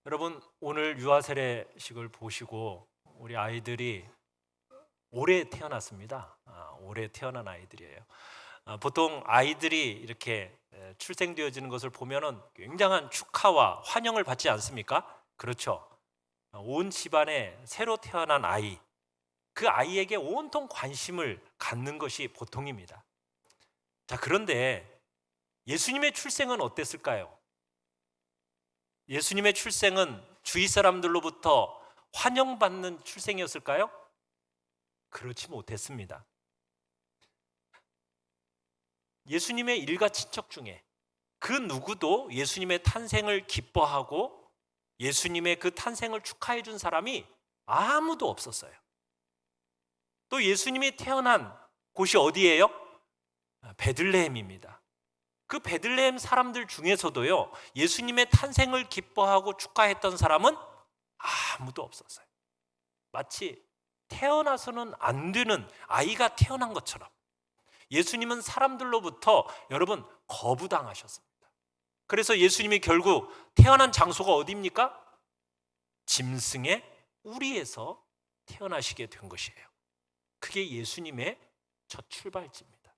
여러분 오늘 유아 세례식을 보시고 우리 아이들이 올해 태어났습니다. 올해 태어난 아이들이에요. 보통 아이들이 이렇게 출생되어지는 것을 보면은 굉장한 축하와 환영을 받지 않습니까? 그렇죠. 온 집안에 새로 태어난 아이, 그 아이에게 온통 관심을 갖는 것이 보통입니다. 자, 그런데 예수님의 출생은 어땠을까요? 예수님의 출생은 주위 사람들로부터 환영받는 출생이었을까요? 그렇지 못했습니다. 예수님의 일가 친척 중에 그 누구도 예수님의 탄생을 기뻐하고 예수님의 그 탄생을 축하해 준 사람이 아무도 없었어요. 또 예수님이 태어난 곳이 어디예요? 베들레헴입니다. 그 베들레헴 사람들 중에서도요, 예수님의 탄생을 기뻐하고 축하했던 사람은 아무도 없었어요. 마치 태어나서는 안 되는 아이가 태어난 것처럼 예수님은 사람들로부터 여러분 거부당하셨습니다. 그래서 예수님이 결국 태어난 장소가 어디입니까? 짐승의 우리에서 태어나시게 된 것이에요. 그게 예수님의 첫 출발지입니다.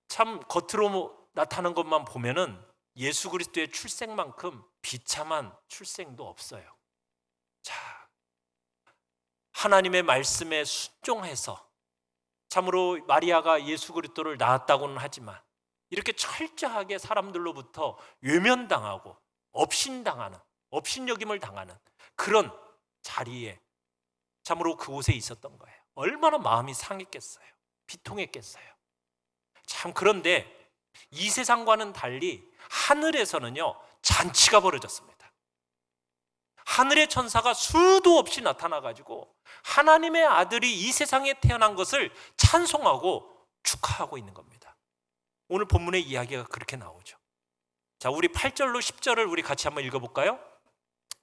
참 겉으로 나타난 것만 보면은 예수 그리스도의 출생만큼 비참한 출생도 없어요. 자, 하나님의 말씀에 순종해서 참으로 마리아가 예수 그리스도를 낳았다고는 하지만 이렇게 철저하게 사람들로부터 외면당하고 업신당하는, 업신여김을 당하는 그런 자리에 참으로 그곳에 있었던 거예요. 얼마나 마음이 상했겠어요. 비통했겠어요. 참, 그런데 이 세상과는 달리 하늘에서는요, 잔치가 벌어졌습니다. 하늘의 천사가 수도 없이 나타나가지고 하나님의 아들이 이 세상에 태어난 것을 찬송하고 축하하고 있는 겁니다. 오늘 본문의 이야기가 그렇게 나오죠. 자, 우리 8절로 10절을 우리 같이 한번 읽어볼까요?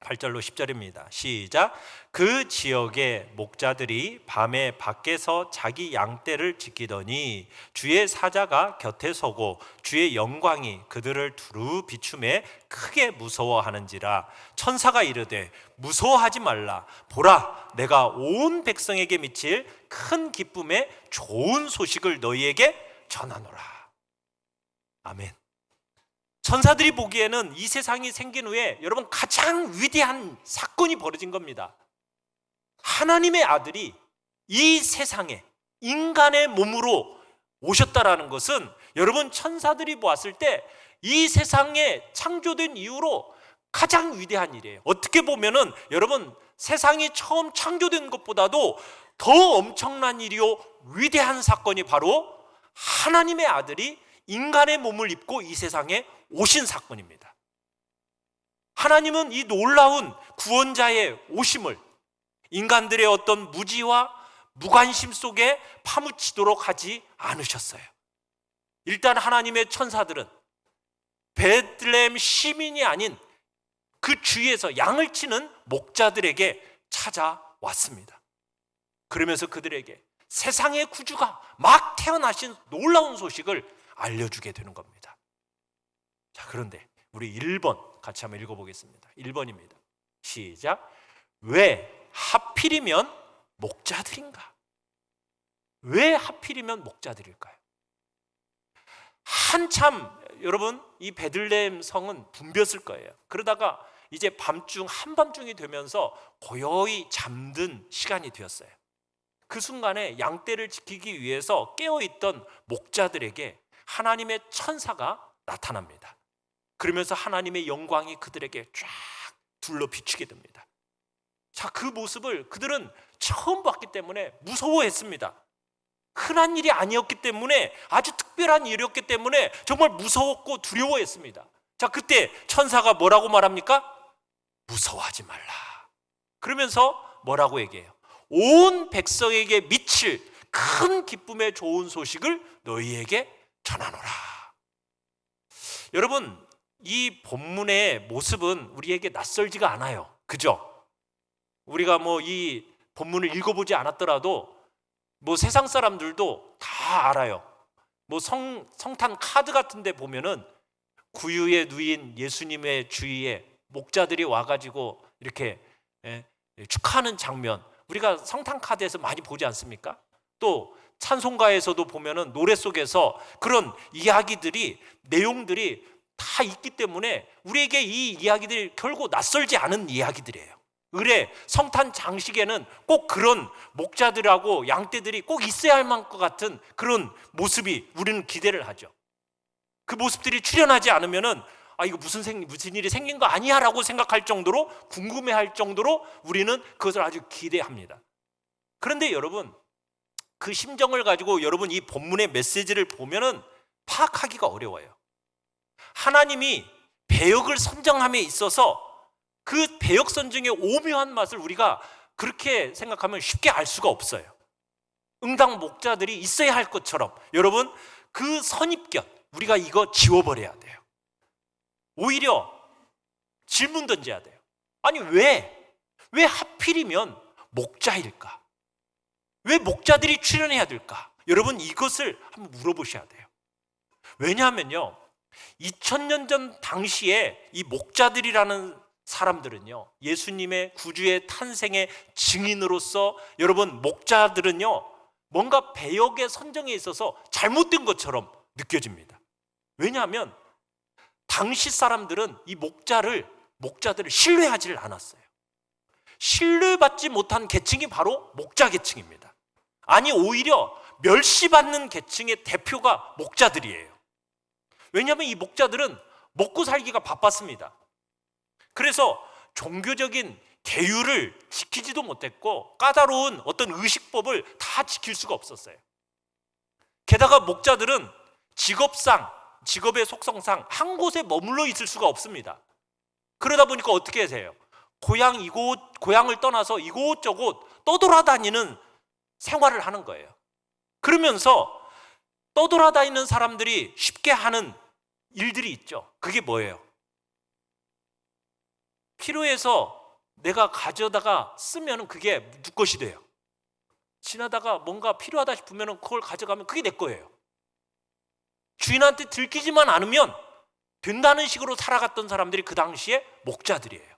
8절로 10절입니다. 시작. 그 지역의 목자들이 밤에 밖에서 자기 양떼를 지키더니 주의 사자가 곁에 서고 주의 영광이 그들을 두루 비추매 크게 무서워하는지라. 천사가 이르되 무서워하지 말라. 보라, 내가 온 백성에게 미칠 큰 기쁨의 좋은 소식을 너희에게 전하노라. 아멘. 천사들이 보기에는 이 세상이 생긴 후에 여러분 가장 위대한 사건이 벌어진 겁니다. 하나님의 아들이 이 세상에 인간의 몸으로 오셨다라는 것은 여러분 천사들이 보았을 때 이 세상에 창조된 이후로 가장 위대한 일이에요. 어떻게 보면은 여러분 세상이 처음 창조된 것보다도 더 엄청난 일이요 위대한 사건이 바로 하나님의 아들이 인간의 몸을 입고 이 세상에 오신 사건입니다. 하나님은 이 놀라운 구원자의 오심을 인간들의 어떤 무지와 무관심 속에 파묻히도록 하지 않으셨어요. 일단 하나님의 천사들은 베들레헴 시민이 아닌 그 주위에서 양을 치는 목자들에게 찾아왔습니다. 그러면서 그들에게 세상의 구주가 막 태어나신 놀라운 소식을 알려주게 되는 겁니다. 자, 그런데 우리 1번 같이 한번 읽어보겠습니다. 1번입니다. 시작. 왜 하필이면 목자들인가? 왜 하필이면 목자들일까요? 한참 여러분 이 베들레헴 성은 붐볐을 거예요. 그러다가 이제 밤중 한밤중이 되면서 고요히 잠든 시간이 되었어요. 그 순간에 양떼를 지키기 위해서 깨어있던 목자들에게 하나님의 천사가 나타납니다. 그러면서 하나님의 영광이 그들에게 쫙 둘러 비추게 됩니다. 자, 그 모습을 그들은 처음 봤기 때문에 무서워했습니다. 흔한 일이 아니었기 때문에 아주 특별한 일이었기 때문에 정말 무서웠고 두려워했습니다. 자, 그때 천사가 뭐라고 말합니까? 무서워하지 말라. 그러면서 뭐라고 얘기해요? 온 백성에게 미칠 큰 기쁨의 좋은 소식을 너희에게 전하노라. 여러분, 이 본문의 모습은 우리에게 낯설지가 않아요. 그죠? 우리가 이 본문을 읽어보지 않았더라도 세상 사람들도 다 알아요. 성탄 카드 같은 데 보면은 구유에 누인 예수님의 주위에 목자들이 와가지고 이렇게 축하하는 장면, 우리가 성탄 카드에서 많이 보지 않습니까? 또 찬송가에서도 보면은 노래 속에서 그런 이야기들이, 내용들이 다 있기 때문에 우리에게 이 이야기들이 결코 낯설지 않은 이야기들이에요. 을의 성탄 장식에는 꼭 그런 목자들하고 양떼들이 꼭 있어야 할 것 같은 그런 모습이 우리는 기대를 하죠. 그 모습들이 출현하지 않으면은 이거 무슨 일이 생긴 거 아니야 라고 생각할 정도로, 궁금해할 정도로 우리는 그것을 아주 기대합니다. 그런데 여러분, 그 심정을 가지고 여러분 이 본문의 메시지를 보면은 파악하기가 어려워요. 하나님이 배역을 선정함에 있어서 그 배역 선정의 오묘한 맛을 우리가 그렇게 생각하면 쉽게 알 수가 없어요. 응당 목자들이 있어야 할 것처럼 여러분, 그 선입견, 우리가 이거 지워버려야 돼요. 오히려 질문 던져야 돼요. 아니 왜 하필이면 목자일까? 왜 목자들이 출연해야 될까? 여러분 이것을 한번 물어보셔야 돼요. 왜냐하면요, 2000년 전 당시에 이 목자들이라는 사람들은요, 예수님의 구주의 탄생의 증인으로서 여러분 목자들은요, 뭔가 배역의 선정에 있어서 잘못된 것처럼 느껴집니다. 왜냐하면 당시 사람들은 이 목자들을 신뢰하지를 않았어요. 신뢰받지 못한 계층이 바로 목자 계층입니다. 아니 오히려 멸시받는 계층의 대표가 목자들이에요. 왜냐하면 이 목자들은 먹고 살기가 바빴습니다. 그래서 종교적인 계율을 지키지도 못했고 까다로운 어떤 의식법을 다 지킬 수가 없었어요. 게다가 목자들은 직업의 속성상 한 곳에 머물러 있을 수가 없습니다. 그러다 보니까 어떻게 하세요? 고향을 떠나서 이곳저곳 떠돌아다니는 생활을 하는 거예요. 그러면서 떠돌아다니는 사람들이 쉽게 하는 일들이 있죠. 그게 뭐예요? 필요해서 내가 가져다가 쓰면 그게 누 것이 돼요. 지나다가 뭔가 필요하다 싶으면 그걸 가져가면 그게 내 거예요. 주인한테 들키지만 않으면 된다는 식으로 살아갔던 사람들이 그 당시에 목자들이에요.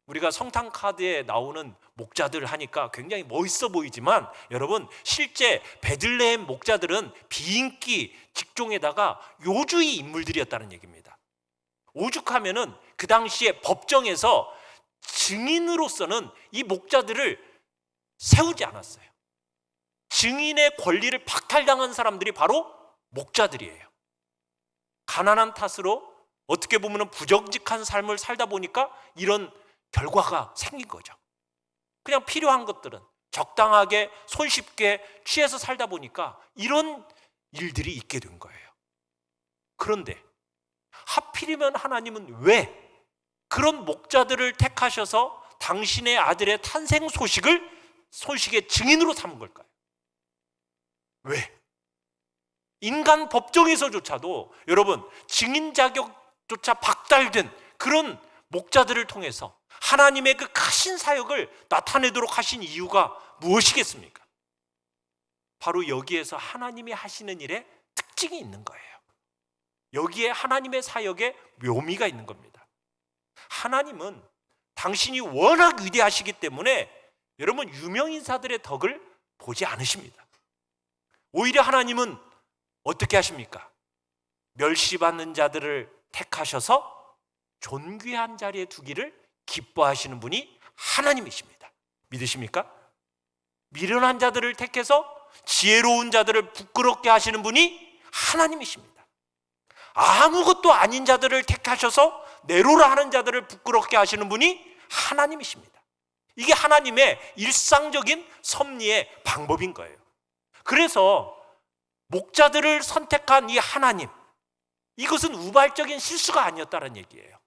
우리가 성탄 카드에 나오는 목자들 하니까 굉장히 멋있어 보이지만 여러분, 실제 베들레헴 목자들은 비인기 직종에다가 요주의 인물들이었다는 얘기입니다. 오죽하면은 그 당시에 법정에서 증인으로서는 이 목자들을 세우지 않았어요. 증인의 권리를 박탈당한 사람들이 바로 목자들이에요. 가난한 탓으로 어떻게 보면 부정직한 삶을 살다 보니까 이런 결과가 생긴 거죠. 그냥 필요한 것들은 적당하게 손쉽게 취해서 살다 보니까 이런 일들이 있게 된 거예요. 그런데 하필이면 하나님은 왜 그런 목자들을 택하셔서 당신의 아들의 탄생 소식의 증인으로 삼은 걸까요? 왜? 인간 법정에서조차도 여러분 증인 자격조차 박탈된 그런 목자들을 통해서 하나님의 그 크신 사역을 나타내도록 하신 이유가 무엇이겠습니까? 바로 여기에서 하나님이 하시는 일에 특징이 있는 거예요. 여기에 하나님의 사역에 묘미가 있는 겁니다. 하나님은 당신이 워낙 위대하시기 때문에 여러분 유명인사들의 덕을 보지 않으십니다. 오히려 하나님은 어떻게 하십니까? 멸시받는 자들을 택하셔서 존귀한 자리에 두기를 기뻐하시는 분이 하나님이십니다. 믿으십니까? 미련한 자들을 택해서 지혜로운 자들을 부끄럽게 하시는 분이 하나님이십니다. 아무것도 아닌 자들을 택하셔서 내로라 하는 자들을 부끄럽게 하시는 분이 하나님이십니다. 이게 하나님의 일상적인 섭리의 방법인 거예요. 그래서 목자들을 선택한 이 하나님, 이것은 우발적인 실수가 아니었다는 얘기예요.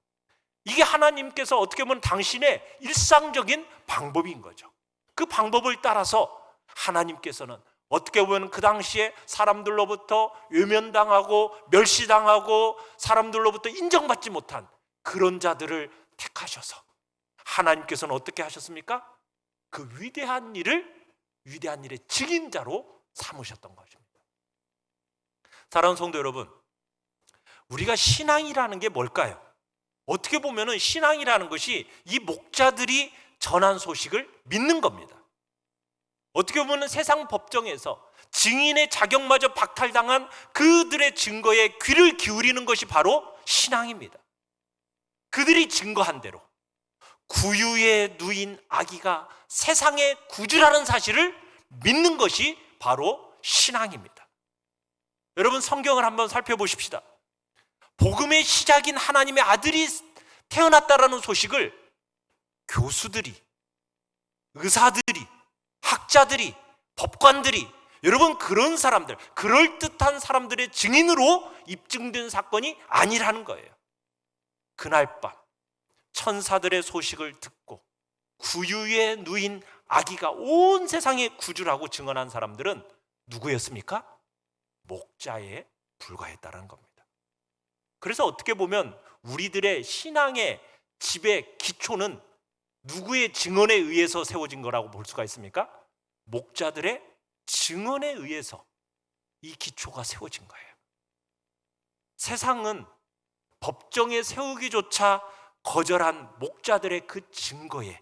이게 하나님께서 어떻게 보면 당신의 일상적인 방법인 거죠. 그 방법을 따라서 하나님께서는 어떻게 보면 그 당시에 사람들로부터 외면당하고 멸시당하고 사람들로부터 인정받지 못한 그런 자들을 택하셔서 하나님께서는 어떻게 하셨습니까? 그 위대한 일의 증인자로 삼으셨던 것입니다. 사랑하는 성도 여러분, 우리가 신앙이라는 게 뭘까요? 어떻게 보면은 신앙이라는 것이 이 목자들이 전한 소식을 믿는 겁니다. 어떻게 보면 세상 법정에서 증인의 자격마저 박탈당한 그들의 증거에 귀를 기울이는 것이 바로 신앙입니다. 그들이 증거한 대로 구유에 누인 아기가 세상의 구주라는 사실을 믿는 것이 바로 신앙입니다. 여러분, 성경을 한번 살펴보십시다. 복음의 시작인 하나님의 아들이 태어났다라는 소식을 교수들이, 의사들이, 학자들이, 법관들이, 여러분, 그런 사람들, 그럴듯한 사람들의 증인으로 입증된 사건이 아니라는 거예요. 그날 밤 천사들의 소식을 듣고 구유에 누인 아기가 온 세상의 구주라고 증언한 사람들은 누구였습니까? 목자에 불과했다는 겁니다. 그래서 어떻게 보면 우리들의 신앙의 집의 기초는 누구의 증언에 의해서 세워진 거라고 볼 수가 있습니까? 목자들의 증언에 의해서 이 기초가 세워진 거예요. 세상은 법정에 세우기조차 거절한 목자들의 그 증거에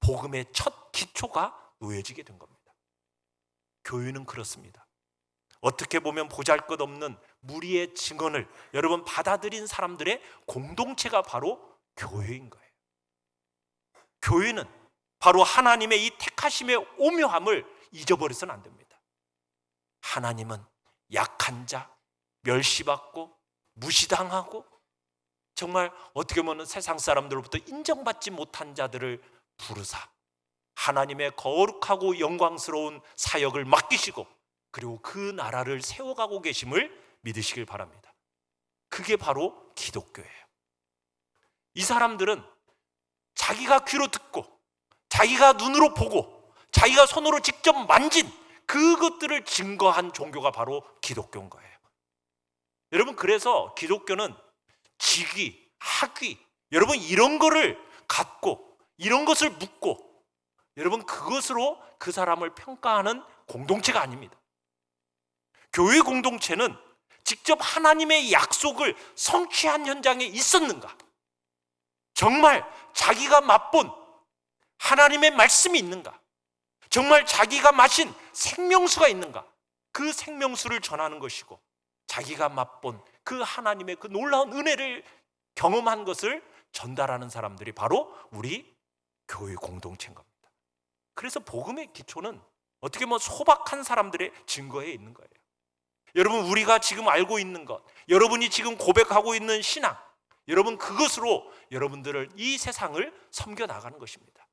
복음의 첫 기초가 놓여지게 된 겁니다. 교회는 그렇습니다. 어떻게 보면 보잘것없는 무리의 증언을 여러분 받아들인 사람들의 공동체가 바로 교회인 거예요. 교회는 바로 하나님의 이 택하심의 오묘함을 잊어버려서는 안 됩니다. 하나님은 약한 자, 멸시받고 무시당하고 정말 어떻게 보면 세상 사람들로부터 인정받지 못한 자들을 부르사 하나님의 거룩하고 영광스러운 사역을 맡기시고 그리고 그 나라를 세워가고 계심을 믿으시길 바랍니다. 그게 바로 기독교예요. 이 사람들은 자기가 귀로 듣고 자기가 눈으로 보고 자기가 손으로 직접 만진 그것들을 증거한 종교가 바로 기독교인 거예요. 여러분, 그래서 기독교는 직위, 학위, 여러분 이런 거를 갖고 이런 것을 묻고 여러분 그것으로 그 사람을 평가하는 공동체가 아닙니다. 교회 공동체는 직접 하나님의 약속을 성취한 현장에 있었는가? 정말 자기가 맛본 하나님의 말씀이 있는가? 정말 자기가 마신 생명수가 있는가? 그 생명수를 전하는 것이고 자기가 맛본 그 하나님의 그 놀라운 은혜를 경험한 것을 전달하는 사람들이 바로 우리 교회 공동체인 겁니다. 그래서 복음의 기초는 어떻게 보면 소박한 사람들의 증거에 있는 거예요. 여러분, 우리가 지금 알고 있는 것, 여러분이 지금 고백하고 있는 신앙, 여러분 그것으로 여러분들을 이 세상을 섬겨 나가는 것입니다.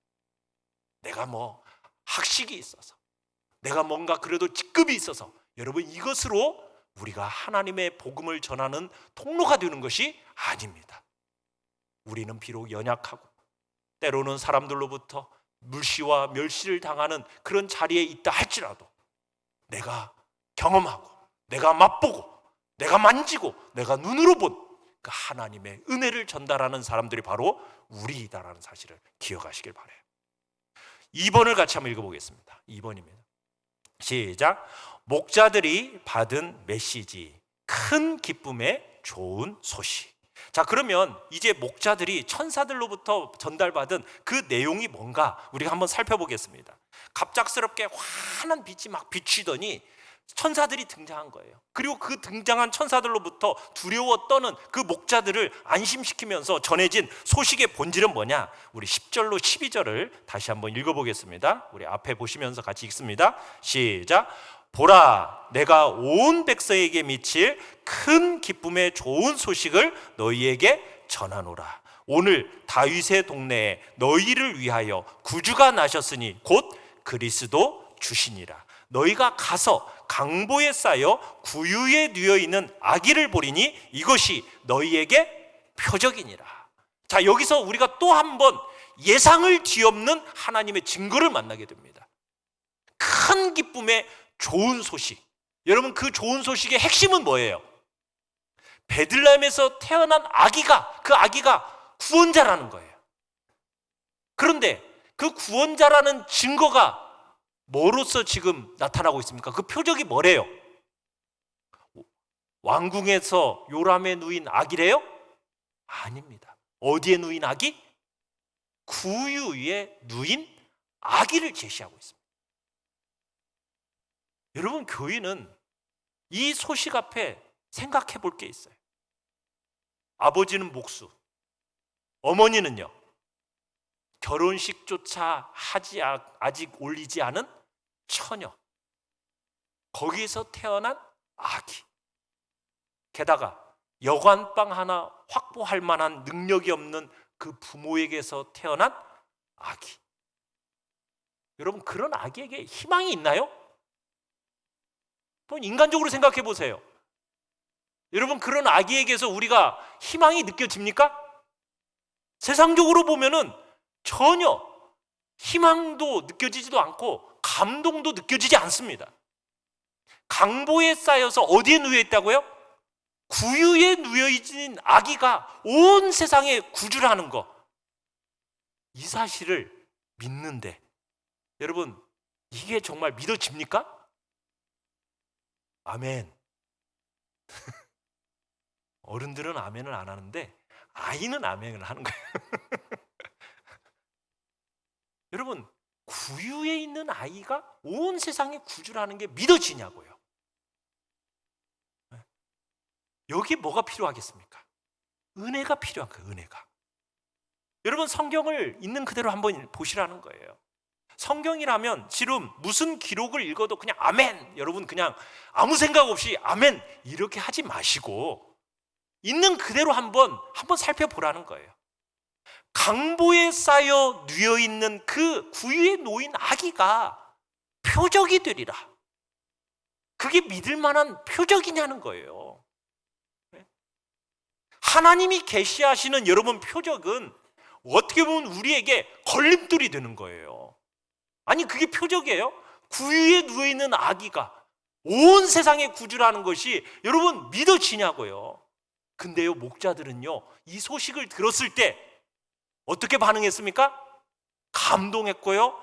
내가 뭐 학식이 있어서, 내가 뭔가 그래도 직급이 있어서 여러분 이것으로 우리가 하나님의 복음을 전하는 통로가 되는 것이 아닙니다. 우리는 비록 연약하고 때로는 사람들로부터 무시와 멸시를 당하는 그런 자리에 있다 할지라도 내가 경험하고 내가 맛보고 내가 만지고 내가 눈으로 본 그 하나님의 은혜를 전달하는 사람들이 바로 우리이다라는 사실을 기억하시길 바라요. 2번을 같이 한번 읽어보겠습니다. 2번입니다. 시작. 목자들이 받은 메시지, 큰 기쁨의 좋은 소식. 자, 그러면 이제 목자들이 천사들로부터 전달받은 그 내용이 뭔가 우리가 한번 살펴보겠습니다. 갑작스럽게 환한 빛이 막 비추더니 천사들이 등장한 거예요. 그리고 그 등장한 천사들로부터 두려워 떠는 그 목자들을 안심시키면서 전해진 소식의 본질은 뭐냐? 우리 10절로 12절을 다시 한번 읽어보겠습니다. 우리 앞에 보시면서 같이 읽습니다. 시작. 보라, 내가 온 백성에게 미칠 큰 기쁨의 좋은 소식을 너희에게 전하노라. 오늘 다윗의 동네에 너희를 위하여 구주가 나셨으니 곧 그리스도 주시니라. 너희가 가서 강보에 쌓여 구유에 누워 있는 아기를 보리니 이것이 너희에게 표적이니라. 자, 여기서 우리가 또 한 번 예상을 뒤엎는 하나님의 증거를 만나게 됩니다. 큰 기쁨의 좋은 소식. 여러분, 그 좋은 소식의 핵심은 뭐예요? 베들레헴에서 태어난 아기가, 그 아기가 구원자라는 거예요. 그런데 그 구원자라는 증거가 뭐로서 지금 나타나고 있습니까? 그 표적이 뭐래요? 왕궁에서 요람에 누인 아기래요? 아닙니다. 어디에 누인 아기? 구유에 누인 아기를 제시하고 있습니다. 여러분, 교회는 이 소식 앞에 생각해 볼 게 있어요. 아버지는 목수, 어머니는요, 결혼식조차 아직 올리지 않은 처녀, 거기에서 태어난 아기, 게다가 여관방 하나 확보할 만한 능력이 없는 그 부모에게서 태어난 아기. 여러분, 그런 아기에게 희망이 있나요? 인간적으로 생각해 보세요. 여러분, 그런 아기에게서 우리가 희망이 느껴집니까? 세상적으로 보면은 전혀 희망도 느껴지지도 않고 감동도 느껴지지 않습니다. 강보에 쌓여서 어디에 누워 있다고요? 구유에 누워 있는 아기가 온 세상에 구주를 하는 거, 이 사실을 믿는데, 여러분, 이게 정말 믿어집니까? 아멘. 어른들은 아멘을 안 하는데 아이는 아멘을 하는 거예요. 여러분, 구유에 있는 아이가 온 세상에 구주를 하는 게 믿어지냐고요. 여기 뭐가 필요하겠습니까? 은혜가 필요한 거예요. 은혜가. 여러분, 성경을 있는 그대로 한번 보시라는 거예요. 성경이라면 지금 무슨 기록을 읽어도 그냥 아멘, 여러분 그냥 아무 생각 없이 아멘 이렇게 하지 마시고 있는 그대로 한번 살펴보라는 거예요. 강보에 쌓여 누워있는 그 구유에 놓인 아기가 표적이 되리라. 그게 믿을 만한 표적이냐는 거예요. 하나님이 계시하시는 여러분 표적은 어떻게 보면 우리에게 걸림돌이 되는 거예요. 아니, 그게 표적이에요? 구유에 누워있는 아기가 온 세상에 구주라는 것이 여러분 믿어지냐고요. 근데요, 목자들은요, 이 소식을 들었을 때 어떻게 반응했습니까? 감동했고요,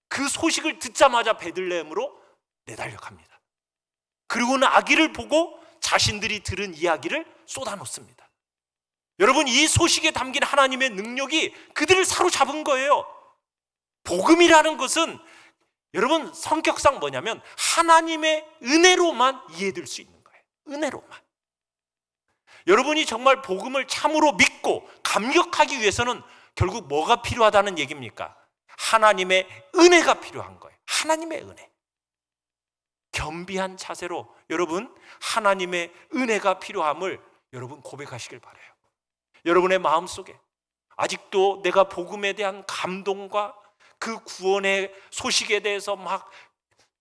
그 소식을 듣자마자 베들레헴으로 내달려갑니다. 그리고는 아기를 보고 자신들이 들은 이야기를 쏟아놓습니다. 여러분, 이 소식에 담긴 하나님의 능력이 그들을 사로잡은 거예요. 복음이라는 것은 여러분 성격상 뭐냐면 하나님의 은혜로만 이해될 수 있는 거예요. 은혜로만. 여러분이 정말 복음을 참으로 믿고 감격하기 위해서는 결국 뭐가 필요하다는 얘기입니까? 하나님의 은혜가 필요한 거예요. 하나님의 은혜. 겸비한 자세로 여러분 하나님의 은혜가 필요함을 여러분 고백하시길 바라요. 여러분의 마음속에 아직도 내가 복음에 대한 감동과 그 구원의 소식에 대해서 막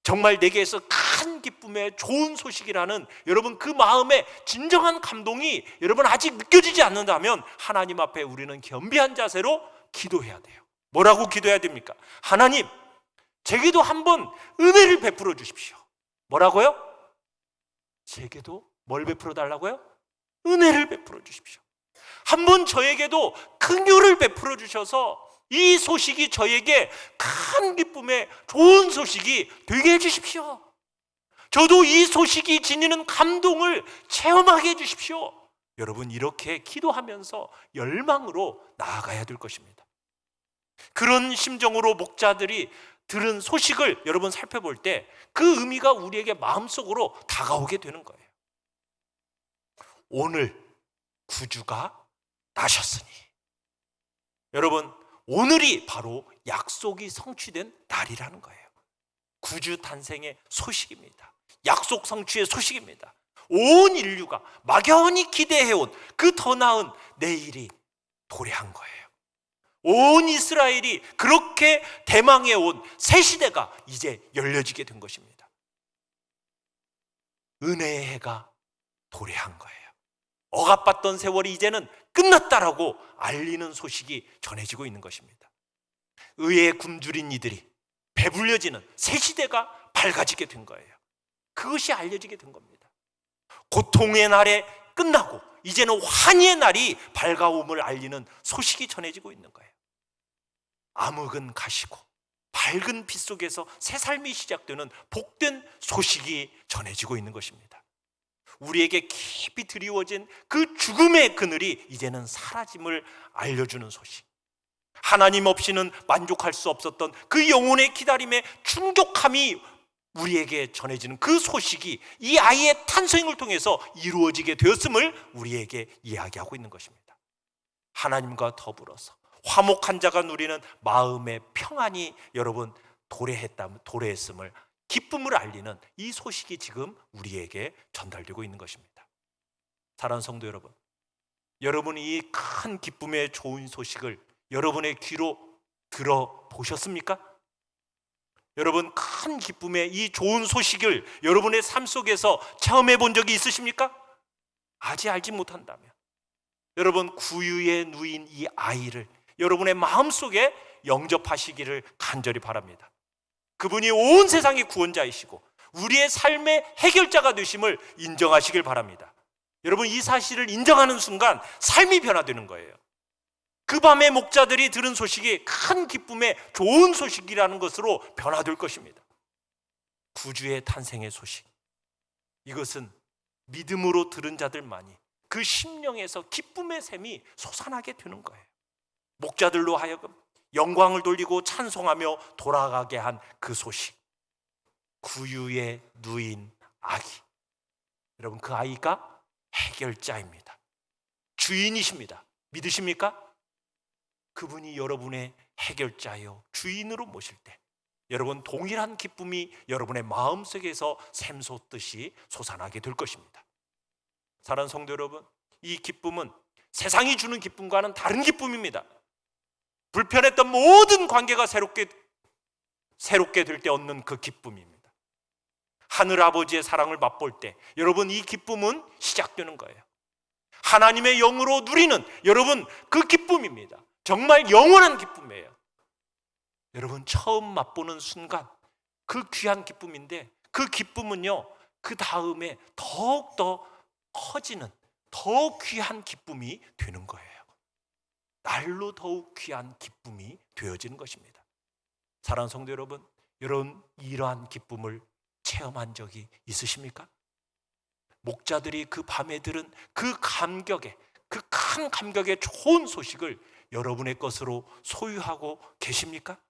정말 내게서 큰 기쁨의 좋은 소식이라는 여러분 그 마음의 진정한 감동이 여러분 아직 느껴지지 않는다면 하나님 앞에 우리는 겸비한 자세로 기도해야 돼요. 뭐라고 기도해야 됩니까? 하나님, 제게도 한번 은혜를 베풀어 주십시오. 뭐라고요? 제게도 뭘 베풀어 달라고요? 은혜를 베풀어 주십시오. 한번 저에게도 긍휼을 베풀어 주셔서 이 소식이 저에게 큰 기쁨의 좋은 소식이 되게 해주십시오. 저도 이 소식이 지니는 감동을 체험하게 해주십시오. 여러분, 이렇게 기도하면서 열망으로 나아가야 될 것입니다. 그런 심정으로 목자들이 들은 소식을 여러분 살펴볼 때 그 의미가 우리에게 마음속으로 다가오게 되는 거예요. 오늘 구주가 나셨으니. 여러분, 오늘이 바로 약속이 성취된 날이라는 거예요. 구주 탄생의 소식입니다. 약속 성취의 소식입니다. 온 인류가 막연히 기대해온 그 더 나은 내일이 도래한 거예요. 온 이스라엘이 그렇게 대망해온 새 시대가 이제 열려지게 된 것입니다. 은혜의 해가 도래한 거예요. 억압받던 세월이 이제는 끝났다라고 알리는 소식이 전해지고 있는 것입니다. 의에 굶주린 이들이 배불려지는 새 시대가 밝아지게 된 거예요. 그것이 알려지게 된 겁니다. 고통의 날에 끝나고 이제는 환희의 날이 밝아옴을 알리는 소식이 전해지고 있는 거예요. 암흑은 가시고 밝은 빛 속에서 새 삶이 시작되는 복된 소식이 전해지고 있는 것입니다. 우리에게 깊이 드리워진 그 죽음의 그늘이 이제는 사라짐을 알려주는 소식, 하나님 없이는 만족할 수 없었던 그 영혼의 기다림의 충족함이 우리에게 전해지는 그 소식이 이 아이의 탄생을 통해서 이루어지게 되었음을 우리에게 이야기하고 있는 것입니다. 하나님과 더불어서 화목한 자가 누리는 마음의 평안이 여러분 도래했음을, 기쁨을 알리는 이 소식이 지금 우리에게 전달되고 있는 것입니다. 사랑하는 성도 여러분, 여러분이 이 큰 기쁨의 좋은 소식을 여러분의 귀로 들어보셨습니까? 여러분, 큰 기쁨의 이 좋은 소식을 여러분의 삶 속에서 체험해 본 적이 있으십니까? 아직 알지 못한다면 여러분, 구유에 누인 이 아이를 여러분의 마음속에 영접하시기를 간절히 바랍니다. 그분이 온 세상의 구원자이시고 우리의 삶의 해결자가 되심을 인정하시길 바랍니다. 여러분, 이 사실을 인정하는 순간 삶이 변화되는 거예요. 그 밤에 목자들이 들은 소식이 큰 기쁨의 좋은 소식이라는 것으로 변화될 것입니다. 구주의 탄생의 소식, 이것은 믿음으로 들은 자들만이 그 심령에서 기쁨의 샘이 솟아나게 되는 거예요. 목자들로 하여금 영광을 돌리고 찬송하며 돌아가게 한 그 소식, 구유에 누인 아기. 여러분, 그 아이가 해결자입니다. 주인이십니다. 믿으십니까? 그분이 여러분의 해결자요 주인으로 모실 때 여러분, 동일한 기쁨이 여러분의 마음속에서 샘솟듯이 솟아나게 될 것입니다. 사랑하는 성도 여러분, 이 기쁨은 세상이 주는 기쁨과는 다른 기쁨입니다. 불편했던 모든 관계가 새롭게 될 때 얻는 그 기쁨입니다. 하늘 아버지의 사랑을 맛볼 때 여러분, 이 기쁨은 시작되는 거예요. 하나님의 영으로 누리는 여러분, 그 기쁨입니다. 정말 영원한 기쁨이에요. 여러분, 처음 맛보는 순간 그 귀한 기쁨인데, 그 기쁨은요, 그 다음에 더욱더 커지는 더 귀한 기쁨이 되는 거예요. 날로 더욱 귀한 기쁨이 되어지는 것입니다. 사랑하는 성도 여러분, 이러한 기쁨을 체험한 적이 있으십니까? 목자들이 그 밤에 들은 그 감격의, 그 큰 감격의 좋은 소식을 여러분의 것으로 소유하고 계십니까?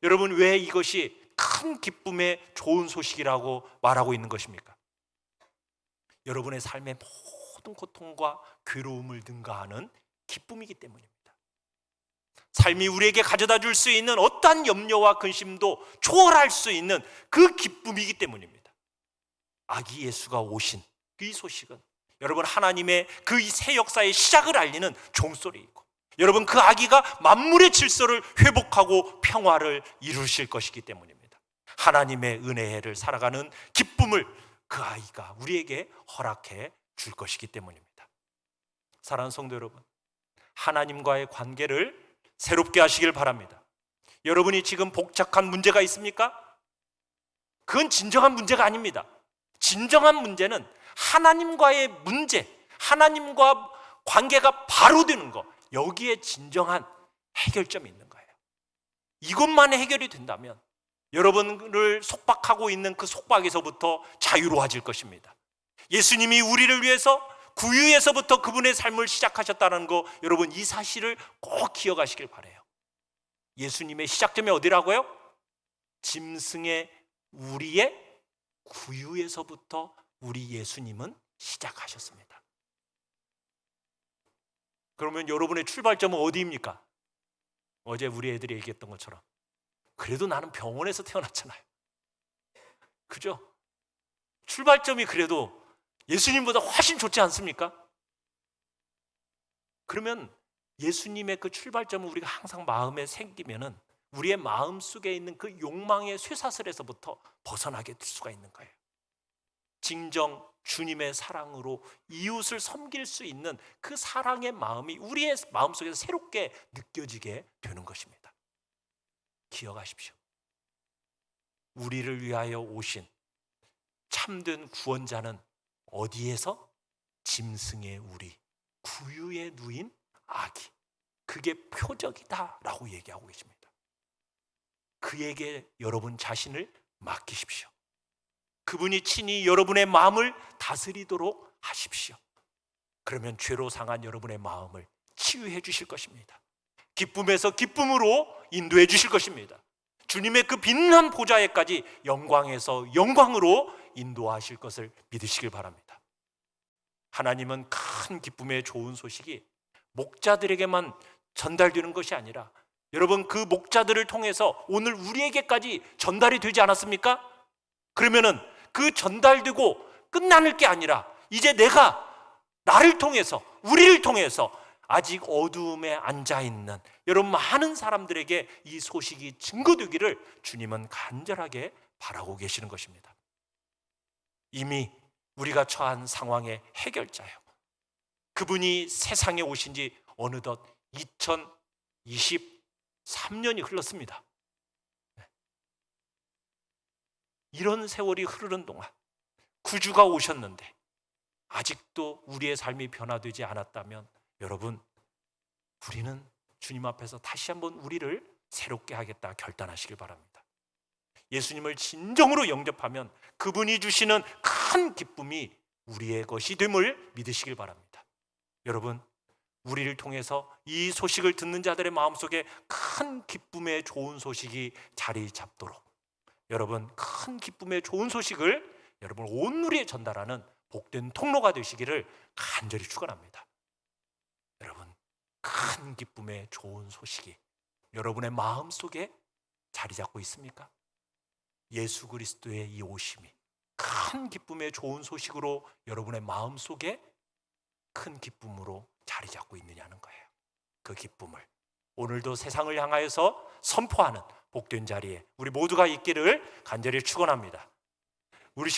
여러분, 왜 이것이 큰 기쁨의 좋은 소식이라고 말하고 있는 것입니까? 여러분의 삶의 모든 고통과 괴로움을 능가하는 기쁨이기 때문입니다. 삶이 우리에게 가져다 줄 수 있는 어떠한 염려와 근심도 초월할 수 있는 그 기쁨이기 때문입니다. 아기 예수가 오신 이 소식은 여러분, 하나님의 그 새 역사의 시작을 알리는 종소리이고, 여러분, 그 아기가 만물의 질서를 회복하고 평화를 이루실 것이기 때문입니다. 하나님의 은혜를 살아가는 기쁨을 그 아이가 우리에게 허락해 줄 것이기 때문입니다. 사랑하는 성도 여러분, 하나님과의 관계를 새롭게 하시길 바랍니다. 여러분이 지금 복잡한 문제가 있습니까? 그건 진정한 문제가 아닙니다. 진정한 문제는 하나님과의 문제, 하나님과 관계가 바로 되는 것, 여기에 진정한 해결점이 있는 거예요. 이것만 해결이 된다면 여러분을 속박하고 있는 그 속박에서부터 자유로워질 것입니다. 예수님이 우리를 위해서 구유에서부터 그분의 삶을 시작하셨다는 거, 여러분, 이 사실을 꼭 기억하시길 바라요. 예수님의 시작점이 어디라고요? 짐승의 우리의 구유에서부터 우리 예수님은 시작하셨습니다. 그러면 여러분의 출발점은 어디입니까? 어제 우리 애들이 얘기했던 것처럼, 그래도 나는 병원에서 태어났잖아요. 그죠? 출발점이 그래도 예수님보다 훨씬 좋지 않습니까? 그러면 예수님의 그 출발점을 우리가 항상 마음에 생기면은 우리의 마음 속에 있는 그 욕망의 쇠사슬에서부터 벗어나게 될 수가 있는 거예요. 진정 주님의 사랑으로 이웃을 섬길 수 있는 그 사랑의 마음이 우리의 마음속에서 새롭게 느껴지게 되는 것입니다. 기억하십시오. 우리를 위하여 오신 참된 구원자는 어디에서? 짐승의 우리, 구유에 누인 아기, 그게 표적이다라고 얘기하고 계십니다. 그에게 여러분 자신을 맡기십시오. 그분이 친히 여러분의 마음을 다스리도록 하십시오. 그러면 죄로 상한 여러분의 마음을 치유해 주실 것입니다. 기쁨에서 기쁨으로 인도해 주실 것입니다. 주님의 그 빛난 보좌에까지 영광에서 영광으로 인도하실 것을 믿으시길 바랍니다. 하나님은 큰 기쁨의 좋은 소식이 목자들에게만 전달되는 것이 아니라 여러분, 그 목자들을 통해서 오늘 우리에게까지 전달이 되지 않았습니까? 그러면은 그 전달되고 끝나는 게 아니라 이제 내가 나를 통해서, 우리를 통해서 아직 어두움에 앉아있는 여러분 많은 사람들에게 이 소식이 증거되기를 주님은 간절하게 바라고 계시는 것입니다. 이미 우리가 처한 상황의 해결자요, 그분이 세상에 오신 지 어느덧 2023년이 흘렀습니다. 이런 세월이 흐르는 동안 구주가 오셨는데 아직도 우리의 삶이 변화되지 않았다면 여러분, 우리는 주님 앞에서 다시 한번 우리를 새롭게 하겠다 결단하시길 바랍니다. 예수님을 진정으로 영접하면 그분이 주시는 큰 기쁨이 우리의 것이 됨을 믿으시길 바랍니다. 여러분, 우리를 통해서 이 소식을 듣는 자들의 마음속에 큰 기쁨의 좋은 소식이 자리 잡도록 여러분, 큰 기쁨의 좋은 소식을 여러분 온누리에 전달하는 복된 통로가 되시기를 간절히 축원합니다. 여러분, 큰 기쁨의 좋은 소식이 여러분의 마음속에 자리 잡고 있습니까? 예수 그리스도의 이 오심이 큰 기쁨의 좋은 소식으로 여러분의 마음속에 큰 기쁨으로 자리 잡고 있느냐는 거예요. 그 기쁨을 오늘도 세상을 향하여서 선포하는 복된 자리에 우리 모두가 있기를 간절히 축원합니다. 우리